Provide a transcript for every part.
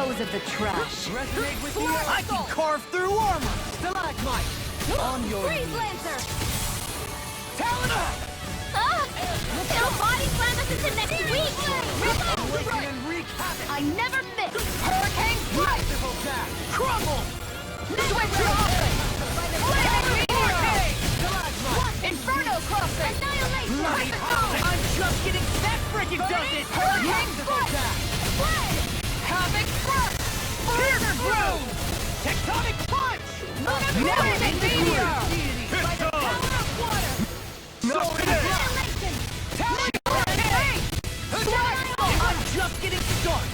dispose of the trash. Resonate with the I can carve through armor! Stalagmite! On your Freeze knees! Lancer! Talon up! It'll body slam us into next week! Awaken and wreak havoc! I never miss! Hurricane Strike! Merciful dash! Crumble! Switch your offense! Flaming Meteor! Stalagmite! Inferno Crossing! Annihilation! Bloody hell! I'm just getting that frickin' does it! Hurricane Merciful dash! Fled! Havoc Burst! Pierce through! Tectonic punch! Flaming Meteor! By the power of water! Annihilation! Hurricane! I'm just getting started!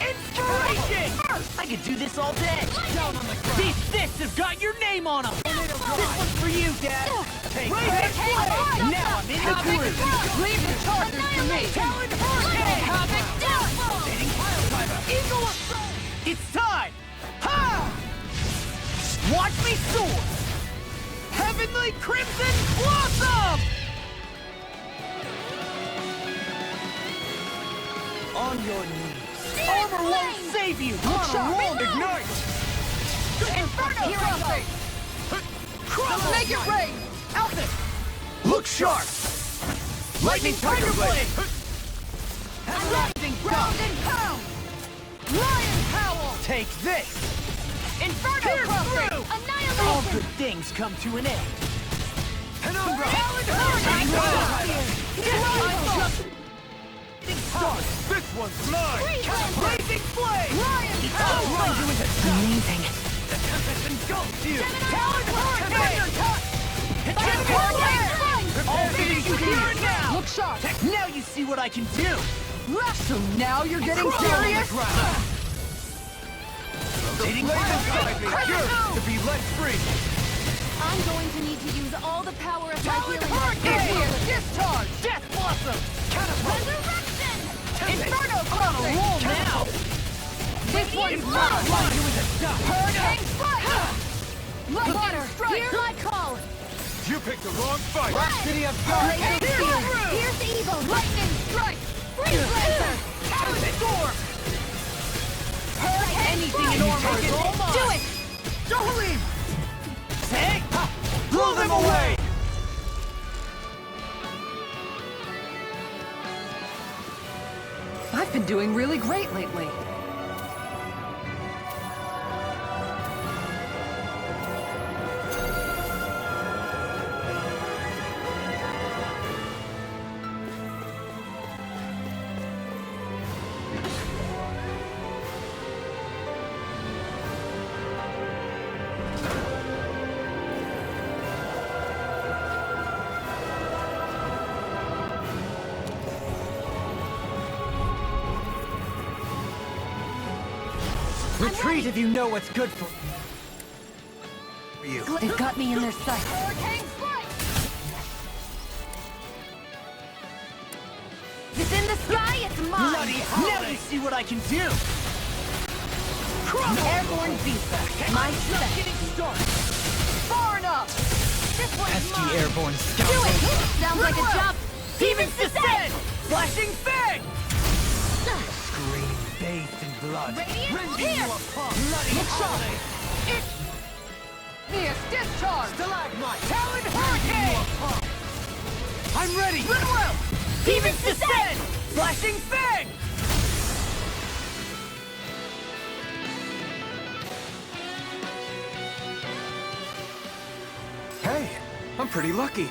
Inspiration! I could do this all day! Down on the ground! These fists have got your name on them! This one's for you, Dad! Take this! Now I'm in the groove! Leave the chargers to me! Talon Hurricane! Havoc Downfall! Eagle Assault! It's time! Ha! Watch me soar! Heavenly Crimson Blossom! On your knees. Armor won't save you! Ignite! Inferno Crossing! Make it rain! Alpha! Look sharp! Lightning Tiger Blade! Rising Ground and Pound! Lion Howl! Take this! Inferno Crossing! All Annihilation! good things come to an end. Penumbra! Talon This one's mine! Freeze Lancer! Blazing Flame! Lion Power! Amazing! The Tempest engulfs you! Talon Hurricane! All things you hear it now! Look sharp! Now you see what I can do! So now you're getting serious? Rotating to be let free! I'm going to need to use all the power of my Talon healing. Hurricane! Discharge! Death Blossom! Catapult! Resurrection! Inferno Crossing! Roll now! This one's mine! Hurricane Strike! Water, hear my call! You picked the wrong fight! Rhapsody of Hurricane Spear! Here's evil! Lightning Strike! Freeze Lancer! Talon Storm! Hurricane Anything in Strike! armor is all mine! Do it! Don't leave! Say! Blow them away! I've been doing really great lately. Retreat if you know what's good for you. They've got me in their sights. Hurricane Strike! It's in the sky, it's mine! Bloody now you see what I can do! Airborne defect. My Just spec. getting started! Far enough! This one's Pesky mine! airborne Do scoundrel! it! Sounds like a job. Demons descend! Flashing Fang! Scream bathed in blood. Radiant Rending here! you apart! Bloody holiday! Igneous discharge! Stalagmite! Talon Hurricane! I'm ready! Goodwill! Demons descend! Flashing Fang! Hey, I'm pretty lucky.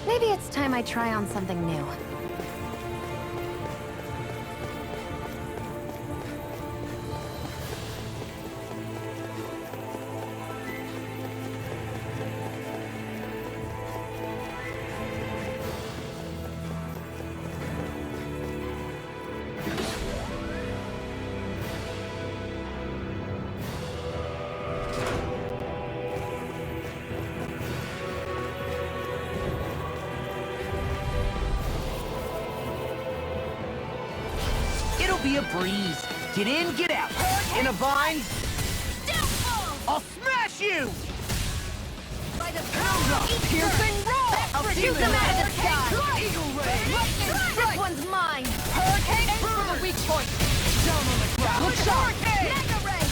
Maybe it's time I try on something new. a breeze. Get in, get out. In a vine, I'll smash you! By the Piercing roll! I'll shoot them out of the sky! Eagle ray! This one's mine! Hurricane for the weak point. Down on the ground! Look sharp! Mega ray!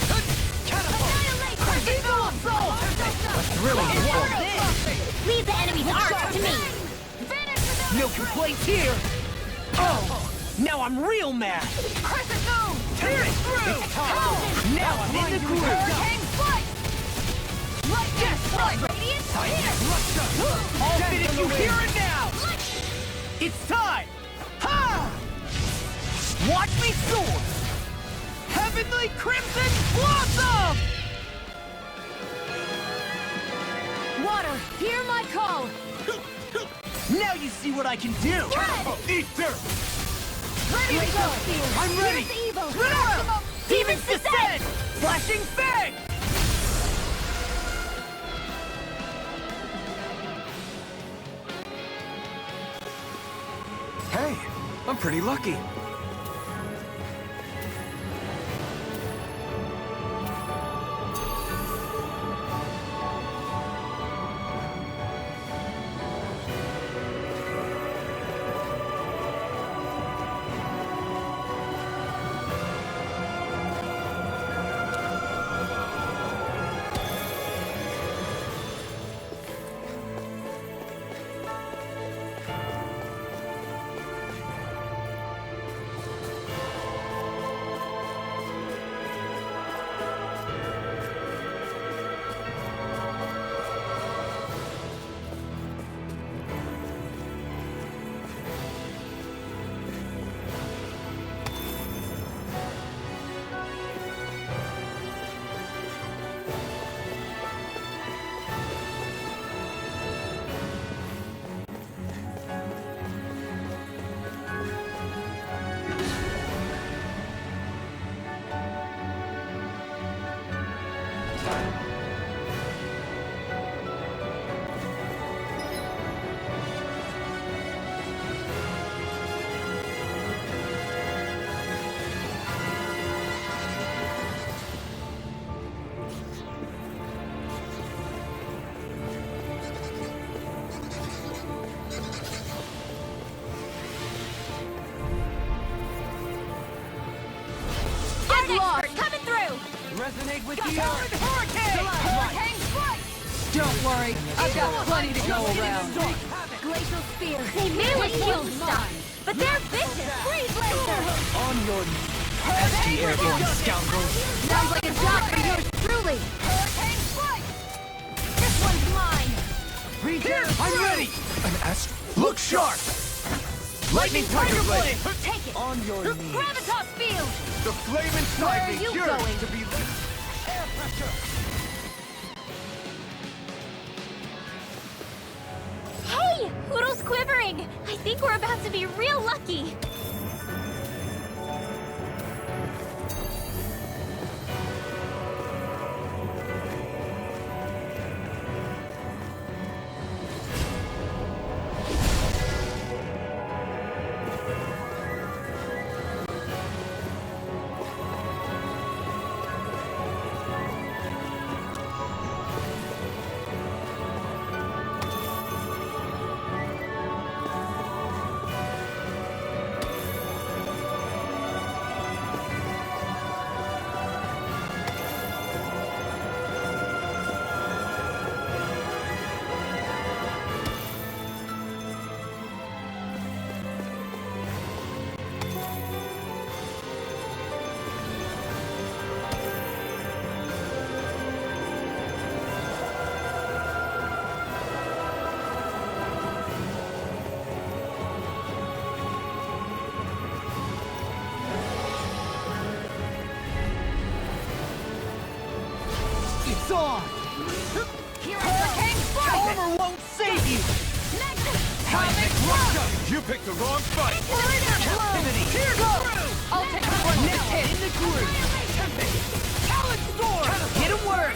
Annihilate! Eagle assault! What's really important? Leave the enemy's arc to me! No complaints here! Oh! Now I'm real mad! Crescent moon! Tear it through! Now I'm in the groove! Hurricane flight! Yes, right! Radiant I'll finish you here and now! It's time! Ha! Watch me soar! Heavenly Crimson Blossom! Water, hear my call! Now you see what I can do! Eat dirt! Ready to go! I'm ready! Here's the evil! Maximum Demon's Descent! Flashing Fang! Hey, I'm pretty lucky. Coming through! Resonate with the earth! Hurricane! Hurricane flight! Don't worry, I've got plenty to go around. Glacial spear! They merely kill stuff, but they're vicious! Freeze laser! On your knees! Pesky airborne scoundrels! Sounds like a job for yours truly! Hurricane flight! This one's mine! Here, I'm ready! An ast. Look sharp! Lightning Tiger Blade! Take it! On your knees! Gravitas field! The flame Where inside are me you yearns going? to be lit. Air pressure. Hey! Hoodle's quivering! I think we're about to be real lucky! It's on! Hurricane flight! Armor won't save you! Cosmic Russia! You picked the wrong fight. Captivity! Here goes! I'll take the one Now hit. in the groove! Talon Storm! Get a word!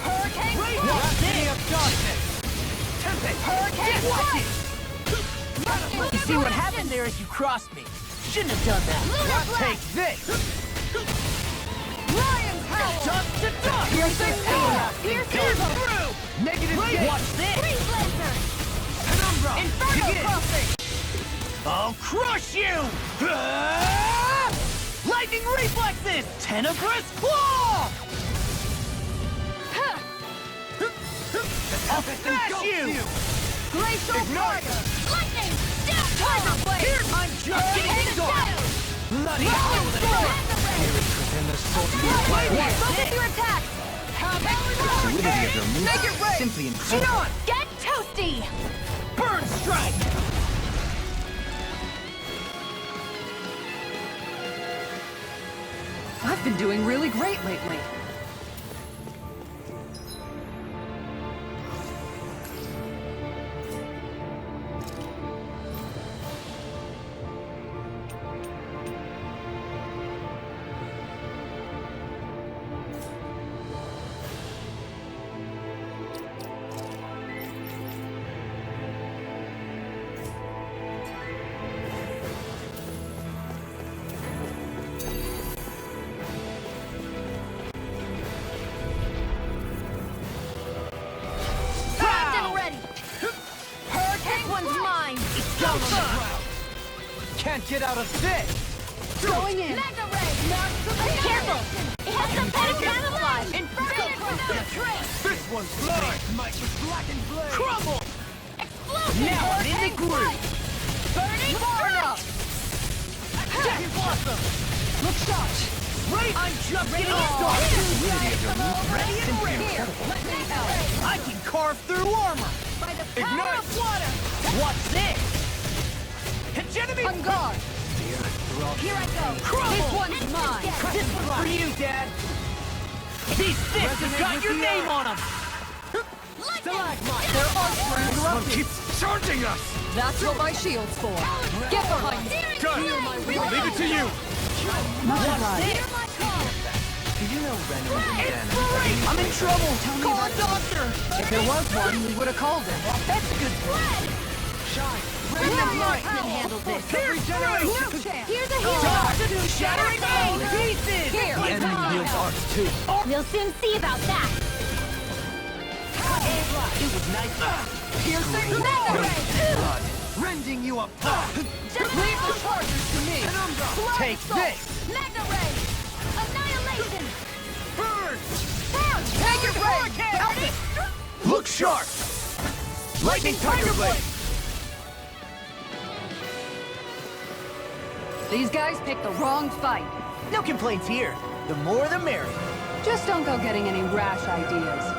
Hurricane Velocity of darkness! Tempest! Hurricane Watch flight! it! You see what happened there as you crossed me? Shouldn't have done that. Lunar blast! Take this! Lion's howl! Dust to dust! Piercing aura. Pierce Pierce evil! through! Negative Wait, gate. watch this! Freeze laser! Penumbra! Inferno You get it! crossing! I'll crush you! Lightning reflexes! Tenebrous claw! Huh. I'll smash you! Glacial Ignite! fire! Lightning! Down tiger blade! Here, I'm just getting started! Bloody hell with it! Within the sword. Focus your attacks! Fluidity of your move Make it rain! simply Shoot incredible. on! Get toasty! Burn strike! I've been doing really great lately. Primed and ready! Hurricane one's mine! Down on the ground! Can't get out of this! Going in. Mega ray! Careful! It has some kind of camouflage! Inferno without trace! This one's blind! Might be black and blade! Crumble! Explosion! Now I'm in the groove! Burning fire! Cherry blossom! Look shot. Right! I'm just getting started! Ready and ready! Let me help. I can carve through armor! By the power Ignite! of water! What's this? Hegemony! On guard. Here I go! Crumble! This one's mine. This one's for you, Dad! These fists have got your name on them! Stalagmite! There are springs One around you. keeps charging us. That's what my shield's for. Get behind me. Done. Leave it to you. Much What's obliged. this? Hear my call! Do you know Ren was in Inspiration! I'm in trouble! Call a doctor! If there was one, we would have called him. That's good. Red! Shine! Remember Light! can handle this! Regeneration! Here's a healer! Dodge! Shattering all pieces! Here. The enemy wields arts too. We'll soon see about that! It was nice. Piercing. Mega ray! Blood. Rending you apart! Leave the charges to me. Take this! Mega ray! Annihilation! Burn! Take it, Ray. Look sharp. Lightning tiger blade. These guys picked the wrong fight. No complaints here. The more the merrier. Just don't go getting any rash ideas.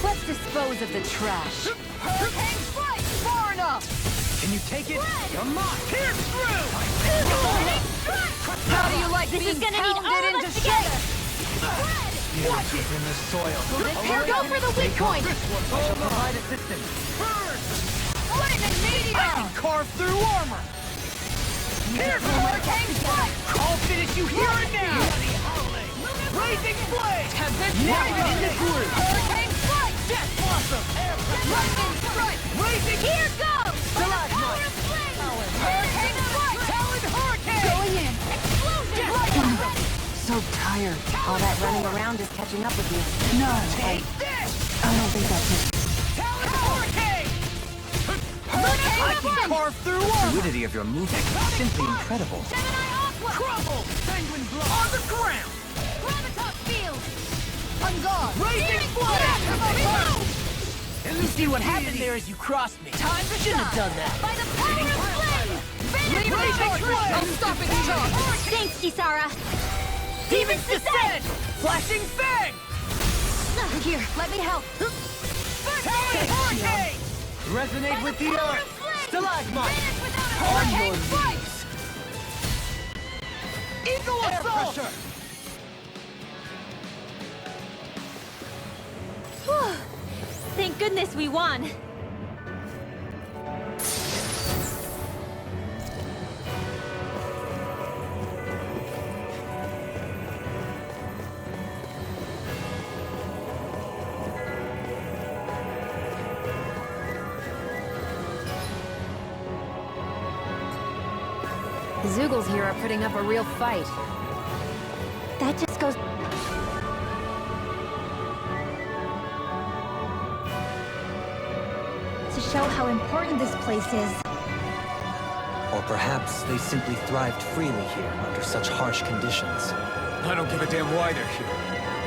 Let's dispose of the trash. Hurricane strike! Far enough! Can you take it? You're mine! Pierce through! How do you like This being is gonna need all pounded of into us together! shape? Watch it! In the soil. Here, go for the weak point! I shall provide assistance. Burn! Lightning I meteor! can carve through armor! Pierce! Hurricane strike! I'll finish you here and now! Blazing blade! Now I'm in the groove! Hurricane strike! Death blossom! Lightning strike! Blazing! Here goes! Stalagmite! Power of flame! Hurricane strike! Taloned hurricane! Going in. Explosion! Lightning ready! So tired. All that running around is catching up with you. No, Take this! I don't think that's it. Taloned hurricane! Hurricane I can carve through armor! Fluidity of your movement is simply incredible. Gemini Aqua! Crumble! Sanguine blood! On the ground! Gravitas field! On guard. Raising blood! You see what happened there as you crossed me. Time to Shouldn't have shine. done that. By the power of flame! Leave the charges. I'm stopping the charge. Thanks, Kisara! Demons descend! Flashing fang! Here, let me help! Taloned hurricane! Resonate with the earth! Stalagmite! On your knees! Eagle assault! Thank goodness we won. The Zoogles here are putting up a real fight. That just goes... to show how important this place is. Or perhaps they simply thrived freely here under such harsh conditions. I don't give a damn why they're here.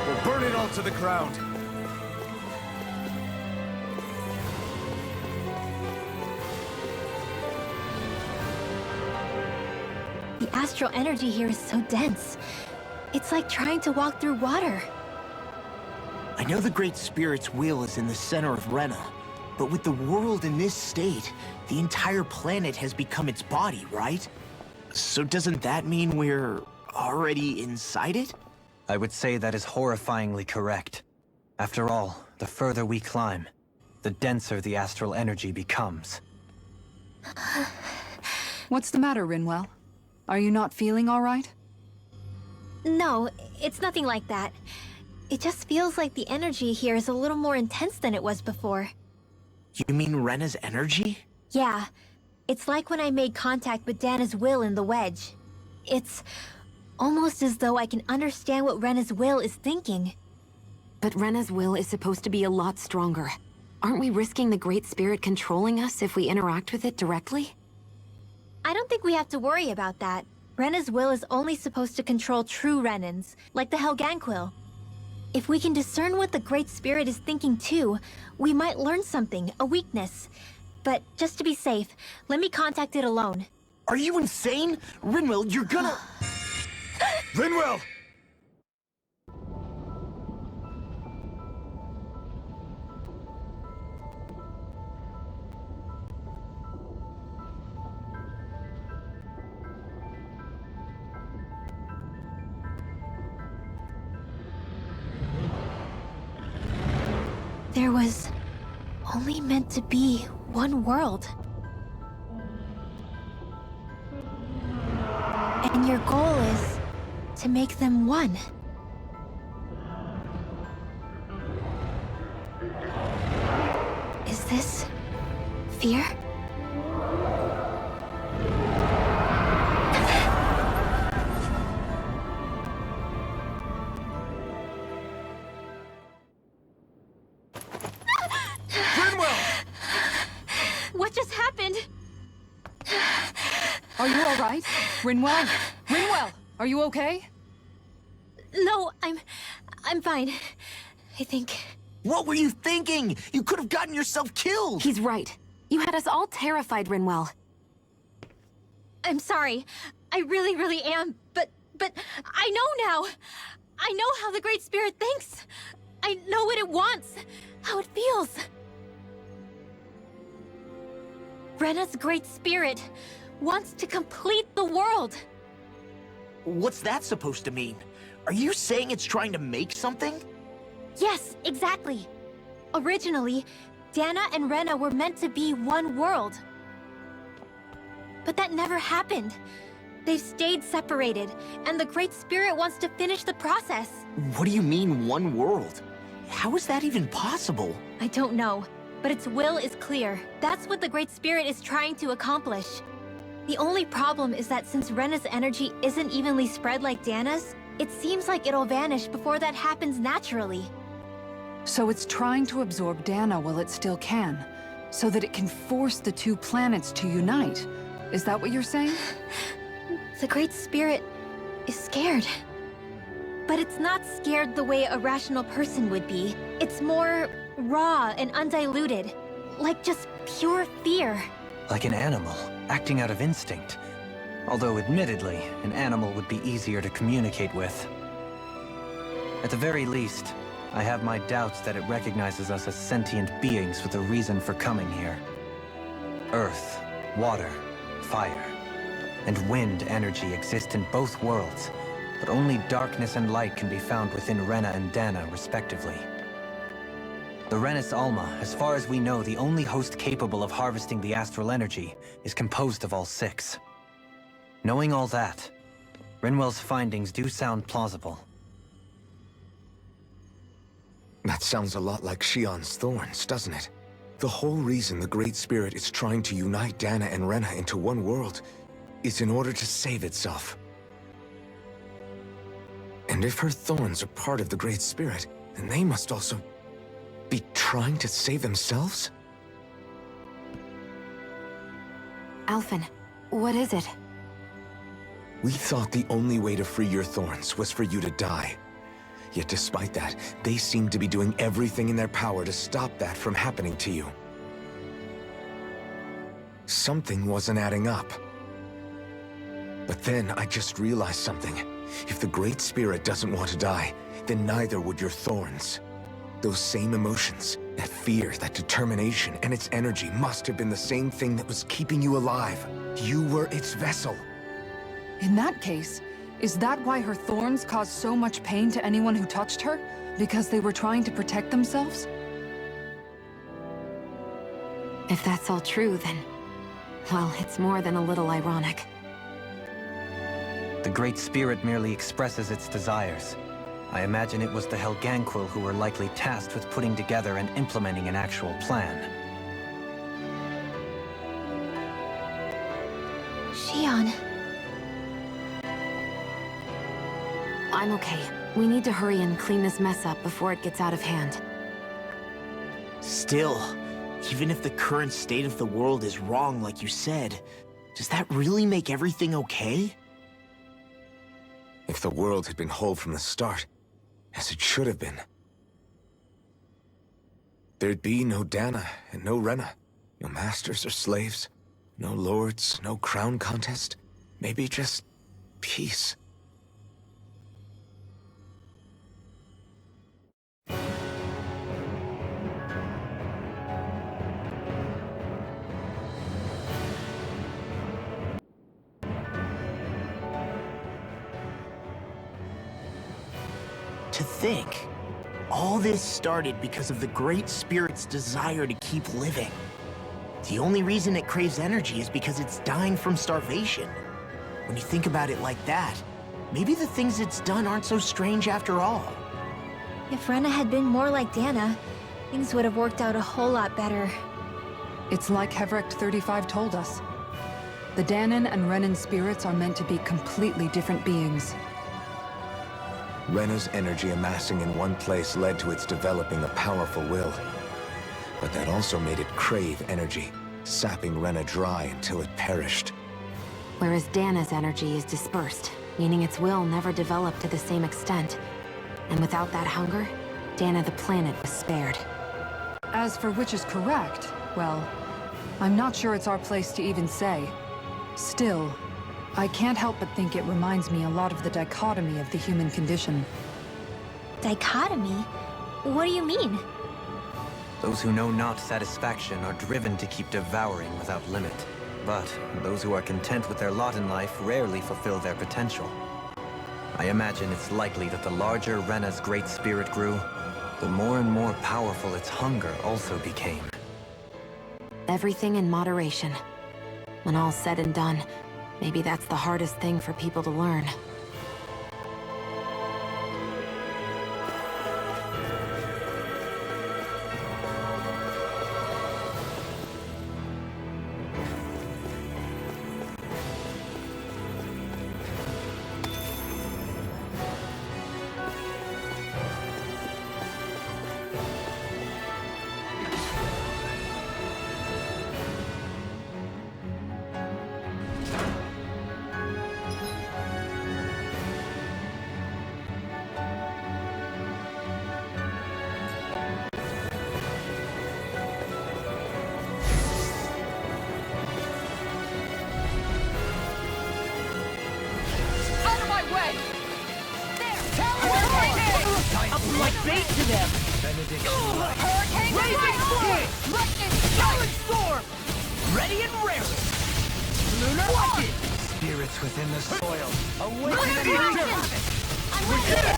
We'll burn it all to the ground. The astral energy here is so dense. It's like trying to walk through water. I know the Great Spirit's will is in the center of Rena, but with the world in this state, the entire planet has become its body, right? So doesn't that mean we're already inside it? I would say that is horrifyingly correct. After all, the further we climb, the denser the astral energy becomes. What's the matter, Rinwell? Are you not feeling all right? No, it's nothing like that. It just feels like the energy here is a little more intense than it was before. You mean Rena's energy? Yeah, it's like when I made contact with Dana's will in the wedge. It's almost as though I can understand what Rena's will is thinking. But Rena's will is supposed to be a lot stronger. Aren't we risking the Great Spirit controlling us if we interact with it directly? I don't think we have to worry about that. Rena's will is only supposed to control true Renans, like the Helganquil. If we can discern what the Great Spirit is thinking too, we might learn something, a weakness. But just to be safe, let me contact it alone. Are you insane? Rinwell, you're gonna... Linwell! There was only meant to be one world. And your goal is to make them one. Is this fear? What just happened? Are you all right? Rinwell? Rinwell, are you okay? No, I'm fine. I think. What were you thinking? You could have gotten yourself killed! He's right. You had us all terrified, Rinwell. I'm sorry. I really am. But I know now. I know how the Great Spirit thinks. I know what it wants, how it feels. Rena's Great Spirit wants to complete the world. What's that supposed to mean? Are you saying it's trying to make something? Yes, exactly. Originally, Dana and Rena were meant to be one world. But that never happened. They've stayed separated, and the Great Spirit wants to finish the process. What do you mean, one world? How is that even possible? I don't know, but its will is clear. That's what the Great Spirit is trying to accomplish. The only problem is that since Rena's energy isn't evenly spread like Dana's, it seems like it'll vanish before that happens naturally. So it's trying to absorb Dana while it still can, so that it can force the two planets to unite. Is that what you're saying? The Great Spirit is scared. But it's not scared the way a rational person would be. It's more raw and undiluted, like just pure fear. Like an animal, acting out of instinct. Although admittedly, an animal would be easier to communicate with. At the very least, I have my doubts that it recognizes us as sentient beings with a reason for coming here. Earth, water, fire, and wind energy exist in both worlds, but only darkness and light can be found within Rena and Dana, respectively. The Renis Alma, as far as we know, the only host capable of harvesting the astral energy, is composed of all 6. Knowing all that, Rinwell's findings do sound plausible. That sounds a lot like Shion's thorns, doesn't it? The whole reason the Great Spirit is trying to unite Dana and Rena into one world is in order to save itself. And if her thorns are part of the Great Spirit, then they must also be trying to save themselves? Alphen, what is it? We thought the only way to free your thorns was for you to die. Yet despite that, they seem to be doing everything in their power to stop that from happening to you. Something wasn't adding up. But then I just realized something. If the Great Spirit doesn't want to die, then neither would your thorns. Those same emotions, that fear, that determination, and its energy must have been the same thing that was keeping you alive. You were its vessel. In that case, is that why her thorns caused so much pain to anyone who touched her? Because they were trying to protect themselves? If that's all true, then... well, it's more than a little ironic. The Great Spirit merely expresses its desires. I imagine it was the Helganquil who were likely tasked with putting together and implementing an actual plan. Shion. I'm okay. We need to hurry and clean this mess up before it gets out of hand. Still, even if the current state of the world is wrong like you said, does that really make everything okay? If the world had been whole from the start, as it should have been, there'd be no Dana and no Rena, no masters or slaves, no lords, no crown contest, maybe just peace. To think, all this started because of the Great Spirit's desire to keep living. The only reason it craves energy is because it's dying from starvation. When you think about it like that, maybe the things it's done aren't so strange after all. If Rena had been more like Dana, things would have worked out a whole lot better. It's like Hevrecht 35 told us. The Danan and Renan spirits are meant to be completely different beings. Rena's energy amassing in one place led to its developing a powerful will. But that also made it crave energy, sapping Rena dry until it perished. Whereas Dana's energy is dispersed, meaning its will never developed to the same extent. And without that hunger, Dana the planet was spared. As for which is correct, well, I'm not sure it's our place to even say. Still, I can't help but think it reminds me a lot of the dichotomy of the human condition. Dichotomy? What do you mean? Those who know not satisfaction are driven to keep devouring without limit. But those who are content with their lot in life rarely fulfill their potential. I imagine it's likely that the larger Rena's Great Spirit grew, the more and more powerful its hunger also became. Everything in moderation. When all's said and done, maybe that's the hardest thing for people to learn. Like bait to them! Hurricane Raising Flames! Lightning Storm! Ready and raring! Lunar Wicked! Spirits within the soil. Awaken and return! We did it!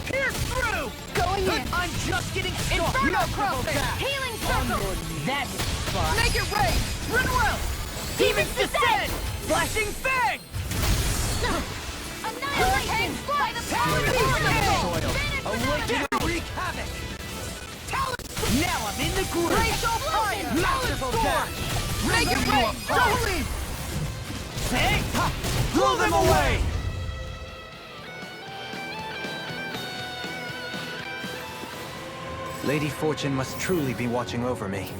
Pierce through! Go Going in! I'm just getting started! Inferno crossing! Healing circle! That's fine! Make it rain! Run well! Demons descend! Flashing fang! Hurricane by the power of the Awaken and wreak havoc! Now I'm in the groove! Glacial fire! Masterful dash! Make it rain! Don't leave! Fang! Blow them away! Lady Fortune must truly be watching over me.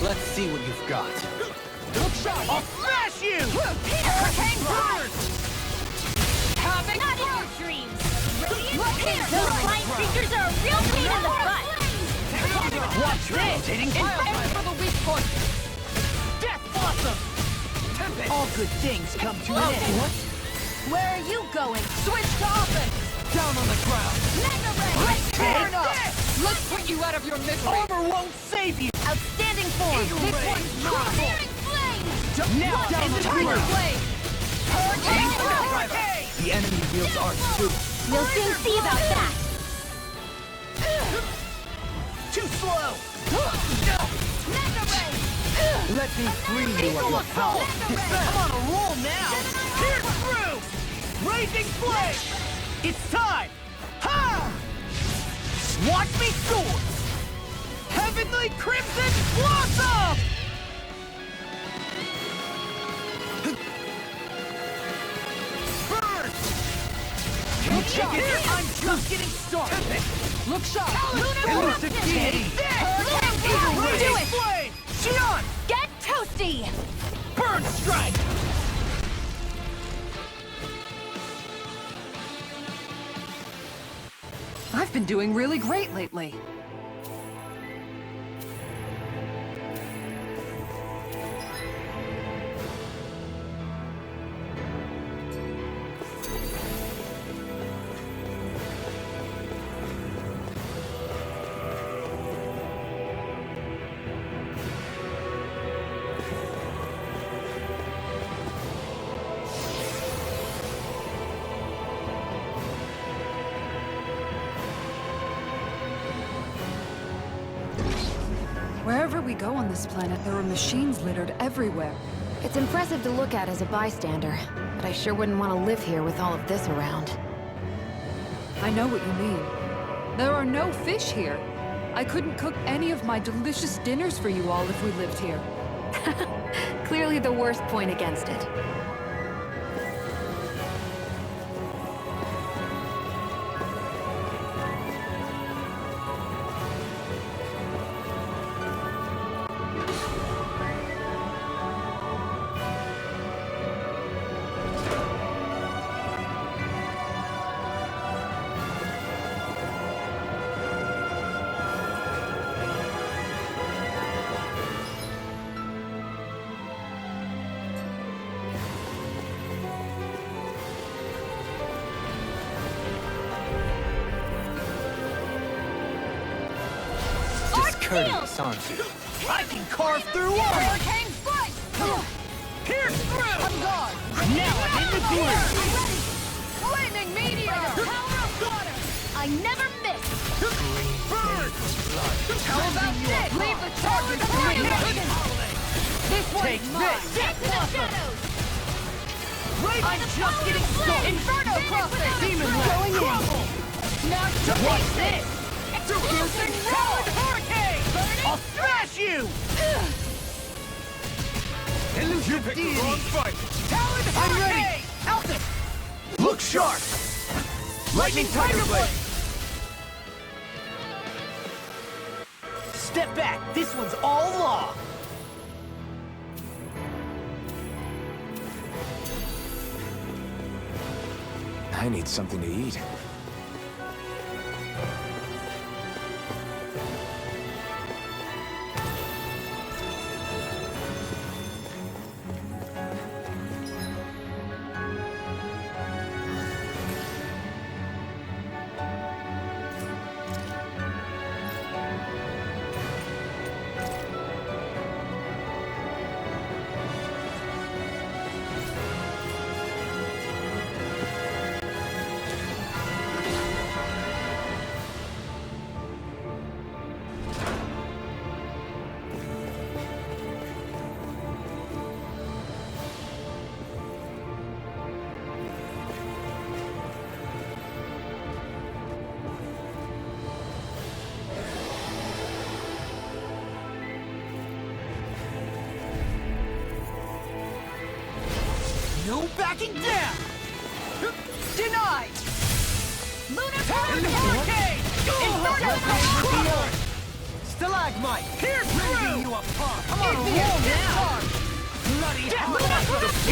Let's see what you've got. Look sharp! I'll smash you! Hurricane burn! Not in your dreams! Those flying creatures are a real pain in the butt! Watch this! Rotating fire! For the weak point! Death blossom! All good things come to an end. Where are you going? Switch to offense! Down on the ground! Mega ray! Fair enough! Let's put you out of your misery! Armor won't save you! Outstanding form! This one's novel! Now down In the the ground! blade! Hurricane! The enemy wields ours too. We'll soon see about that! Too slow! Mega ray! Let me free you of your power! I'm on a roll now! Pierce through! Raging flame! It's time! Ha! Watch me soar! Heavenly Crimson Blossom! Burn! Look sharp! I'm just getting started! Look sharp! Elusive deity! Do it! Flame! Shion! Get toasty! Burn strike! I've been doing really great lately. Wherever we go on this planet, there are machines littered everywhere. It's impressive to look at as a bystander, but I sure wouldn't want to live here with all of this around. I know what you mean. There are no fish here. I couldn't cook any of my delicious dinners for you all if we lived here. Clearly the worst point against it. Courteous, aren't you? I can carve through armor! Hurricane strike! Pierce through! I'm gone! Now I'm in the groove! Flaming meteor! Power of water! I never miss! Burn! How about this? Leave the charges to me! This one's mine! Get to the shadows! I'm just getting started! Inferno crossing! Demon Going crumble! Now what's this? Explosive Talon Hurricane! I'll smash you! You picked the wrong fight! Talon Hurricane! Out it! Look sharp! Lightning Tiger Blade! Step back! This one's all law! I need something to eat. No backing down! Denied! Lunar Hurricane! Inferno Crossing! Stalagmite! Pierce through! You apart! I'm on a roll now! Bloody hell!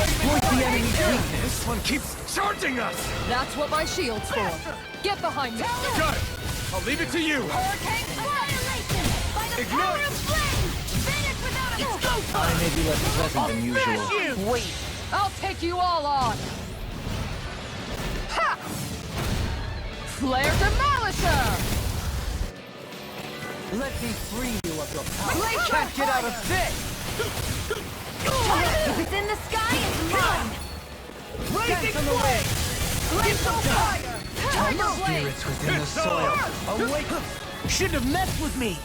Exploit the enemy's weakness! This one keeps charging us! That's what my shield's for. Get behind me. Got it! I'll leave it to you! Hurricane Annihilation! By the power Ignite! of flame! Finish without a... It's go time! I may be less pleasant than usual. Smash you! Wait! I'll take you all on. Ha! Flare Demolisher! Let me free you of your power! Can't get out of this! If it's in the sky, it's mine! Blazing flame! Glacial fire! Tiger blade! Spirits within the soil. Awake! Shouldn't have messed with me!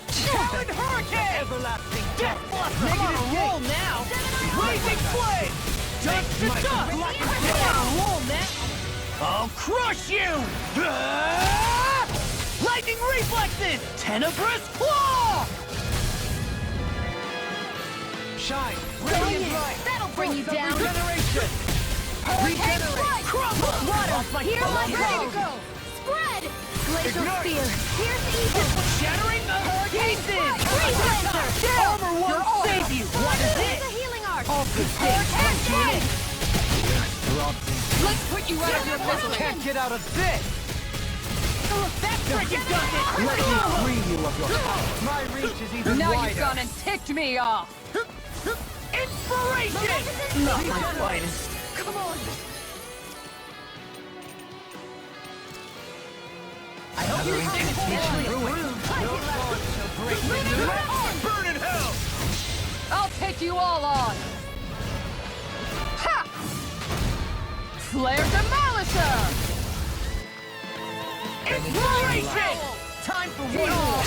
Talon Hurricane! Everlasting Death Blossom! I'm on a roll now! Blazing flame! Dust to dust! I'm on a roll now! I'll crush you! Lightning reflexes! Tenebrous claw! Shine! Radiant light! That'll bring you down! Regeneration! Regenerate! Crumble! Water! Here I go! Spread! Glacial spear! Here's evil! Shattering the pieces! Freeze laser! Armor won't save you! What is it? The healing arc! All good things! Let's put you out of your misery. Can't get out of this! That freaking does it! Let me free you of your power! My reach is even Now wider! you've gone and ticked me off. Inspiration! Not my finest! Come on. I hope you think it's mutually ruined! No thought shall break me! Burn in hell! I'll take you all on. Ha! Flare Demolisher! Inspiration! Time for one more!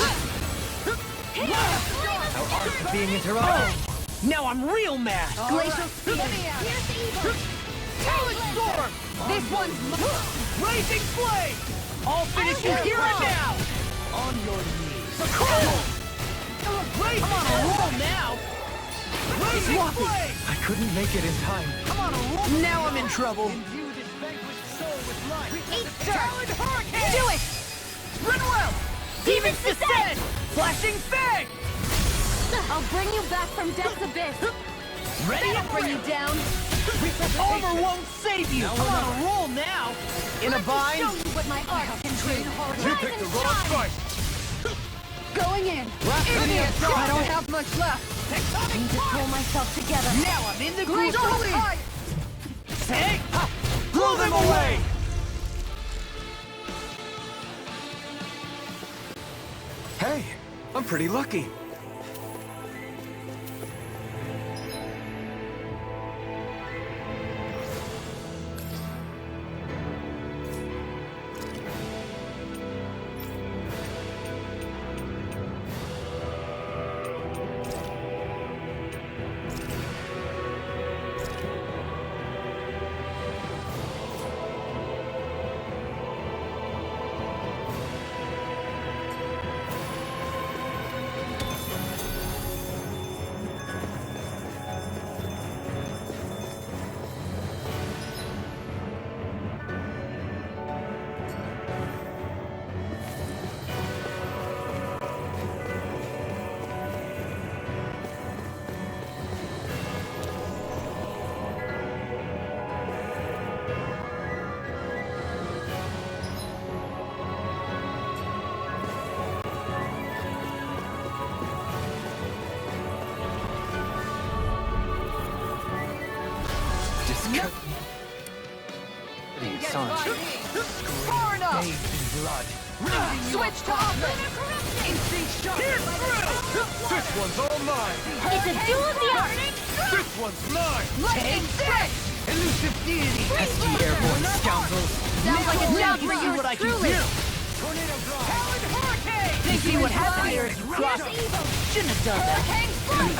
Our arts are being interrupted. Now I'm real mad! Glacial spear! Here's evil! Talon Storm! This one's Blazing Flame! I'll finish you here and now! On your knees! Crumble! I'm on a roll now! Blazing Flame! I couldn't make it in time. I'm on a roll! Now I'm in trouble! Imbue this vanquished soul with life! Talon Hurricane! Do it! Rinwell! Demons Descend! Flashing Fang! I'll bring you back from death's abyss! Ready to bring you down? Armor won't save you! I'm on a roll now! In a bind? Show you what my art can do! You picked the wrong fight! going in. Idiot! I don't have much left. I need to pull myself together. Now I'm in the Glacial groove! fire! Say! Blow them away! Hey, I'm pretty lucky. Son. Far enough! Blood. Switch to offense! Instinct shot! Here through! This one's all mine! It's a duel of the arts! This one's mine! Take six! Elusive deity! Pesky airborne scoundrels. Sounds like a job You for see what I yours can truly. do! Tornado drive! Talon hurricane! You see what happened here is rough. Shouldn't have done that.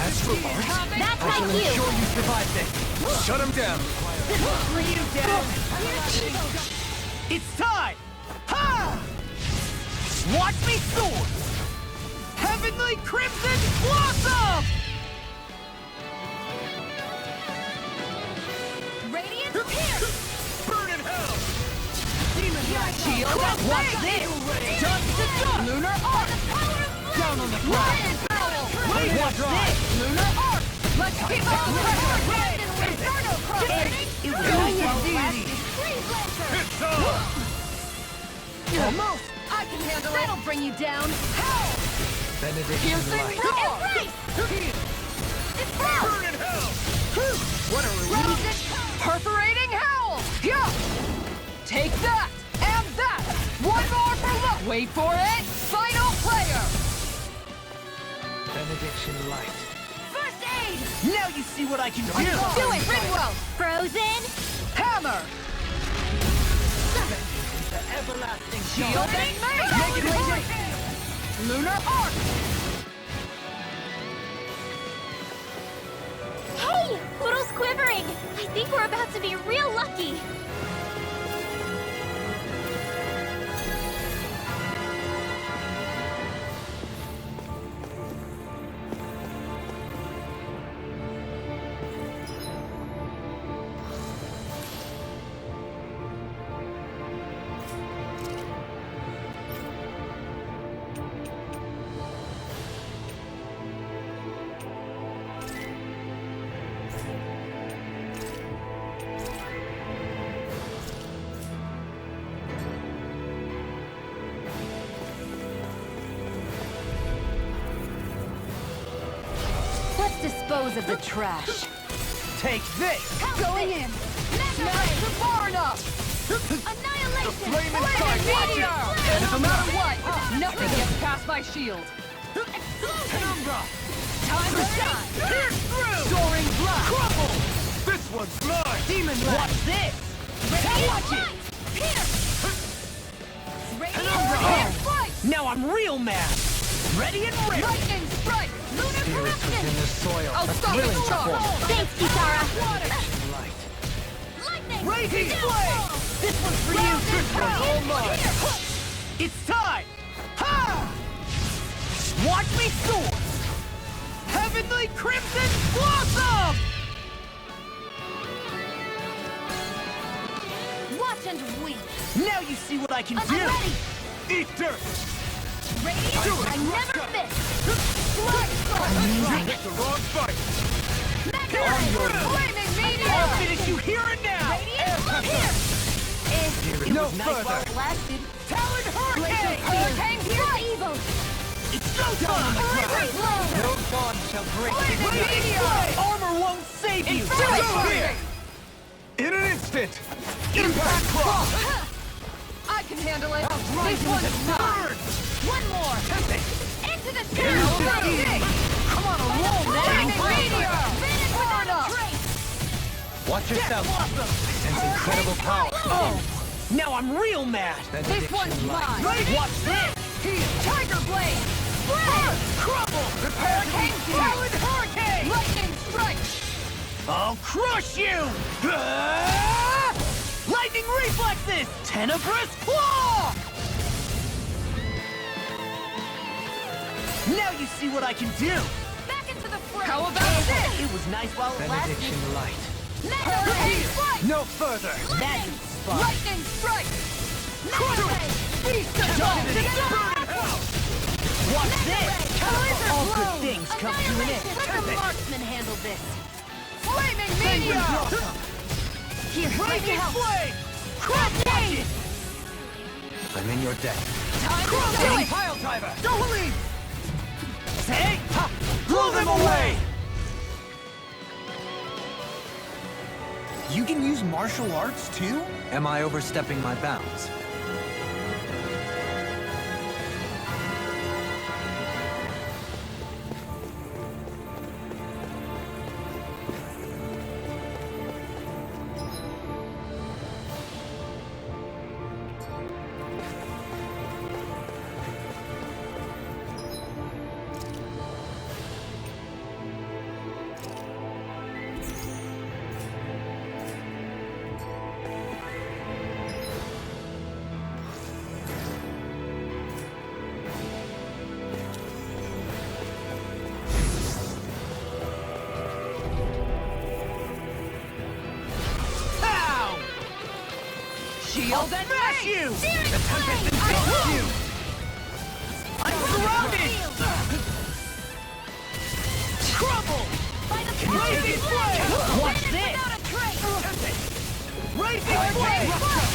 Astral art? That's I shall like you! ensure you survive this. Shut him down! Bring you down! It's time! Ha! Watch me soar! Heavenly Crimson Blossom! Radiant here! Burn in hell! Demon Light Shield! Watch this! Dust to dust! Lunar Arc! Down on the ground! Watch this! Lunar Arc! Let's keep up the pressure! Inferno Cross! It was easy! It's on! Almost! I can handle it! That'll bring you down! Hell! Benediction light. Embrace! Burn in hell! What a relief! Perforating howl! Yeah! Take that! And that! One more for luck! Wait for it! Final player! Benediction light. First aid! Now you see what I can do! Do it! Ringwell! Frozen! Hammer! The everlasting shield and make! Lunar Arc! Hey! Poodle's quivering! I think we're about to be real lucky! Let's dispose of the trash. Take this! Going in! Smash the bar up! Annihilation! Flame Flaming inside! meteor! And no matter what, nothing gets past my shield. Penumbra! Time to shine! Pierce through! Soaring blast! Crumble! This one's mine! Demon blast! Watch this! Watch it! Now I'm real mad! Ready and ready! Lightning strike! Lunar Spirits corruption! within the soil. I'll A stop thrilling it! performance. Thanks, Kisara! Light. Lightning! Raging flame! This one's for you! This one's all mine! It's time! Ha! Watch me soar! Heavenly Crimson Blossom! Watch and weep! Now you see what I can I'm do! ready! Eat dirt! Radiant! I never miss! You picked the wrong fight! Flaming meteor! I'll finish you here and now! Radiant! Here! It No was nice further. while it lasted. Talon hurricane! Hurricane here! Evil! It's so fun! No dawn shall break. Flaming meteor! Armor won't save you! Go here! In an instant! Impact cross! I can handle it! This one's mine! One more! Into the Elusive shadow! deity! Come on a roll now! Flaming meteor! Far enough! Watch yourself. I sense incredible power. Oh! Now I'm real mad! This one's mine! Watch this! Tiger blade! Spread! Crumble! Prepare to be Talon hurricane! Lightning strike! I'll crush you! Ah! Lightning reflexes! Tenebrous claw! Now you see what I can do! Back into the fray! How about this? It was nice while it lasted. Benediction light. Hurricane strike! No further! Magic spot! Lightning strike! Beast of dawn! Watch this! All good things come to an end. Let the marksman handle this! Flaming meteor! Here, let me Raging help! flame! Watch it! I'm in your debt. Time to do it! Pile driver! Don't leave! Say! Ha! Blow them away! You can use martial arts too? Am I overstepping my bounds? Shield and smash you! The tempest engulfs you! I'm surrounded! Trouble! Blazing flame! Watch this! Raging flame!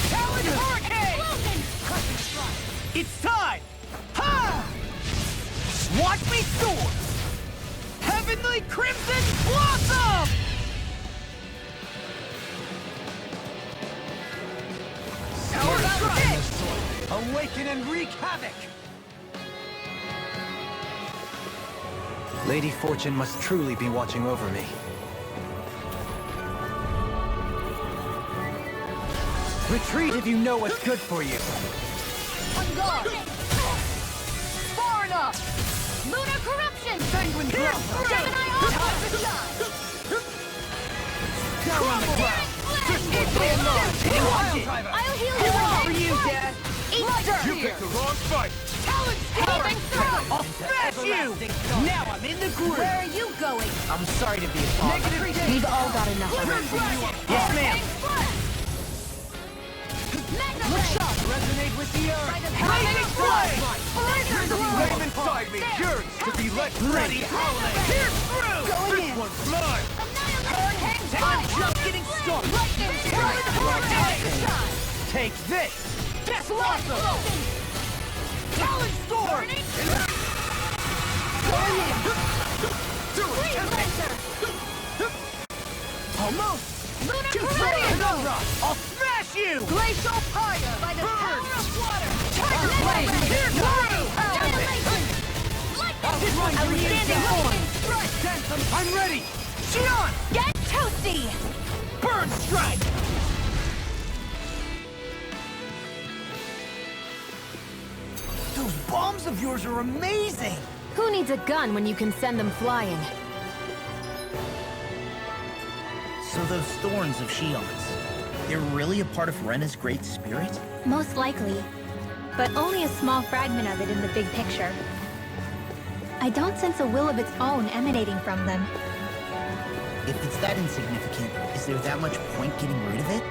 Talon hurricane! It's time! Ha! Watch me soar! Heavenly crimson blossom! Awaken and wreak havoc! Lady Fortune must truly be watching over me. Retreat if you know what's good for you. On guard! Far enough! Lunar corruption! Penguin growth! Gemini Time to shine! Down on the ground! I'll heal you For again! you, Dad! You picked the wrong fight! Talon's power! through! I'll smash you! Now I'm in the groove! Where are you going? I'm sorry to be a bother. Negative We've all got enough of it. Yes, ma'am! Magna Shot resonate with the earth! Blazing flame! Flame inside me yearns to be let Bloody howling! Pierce through! This one's mine! I'm just getting started! Take this! Death Blossom! Talon Storm! Almost! Too far! I'll smash you! Glacial fire! By the power of water! Tiger Blade! Pierce through! Outstanding horn! I'm ready! Xion! Get toasty! Burn strike! Those bombs of yours are amazing! Who needs a gun when you can send them flying? So those thorns of Xion's, they're really a part of Rena's great spirit? Most likely. But only a small fragment of it in the big picture. I don't sense a will of its own emanating from them. If it's that insignificant, is there that much point getting rid of it?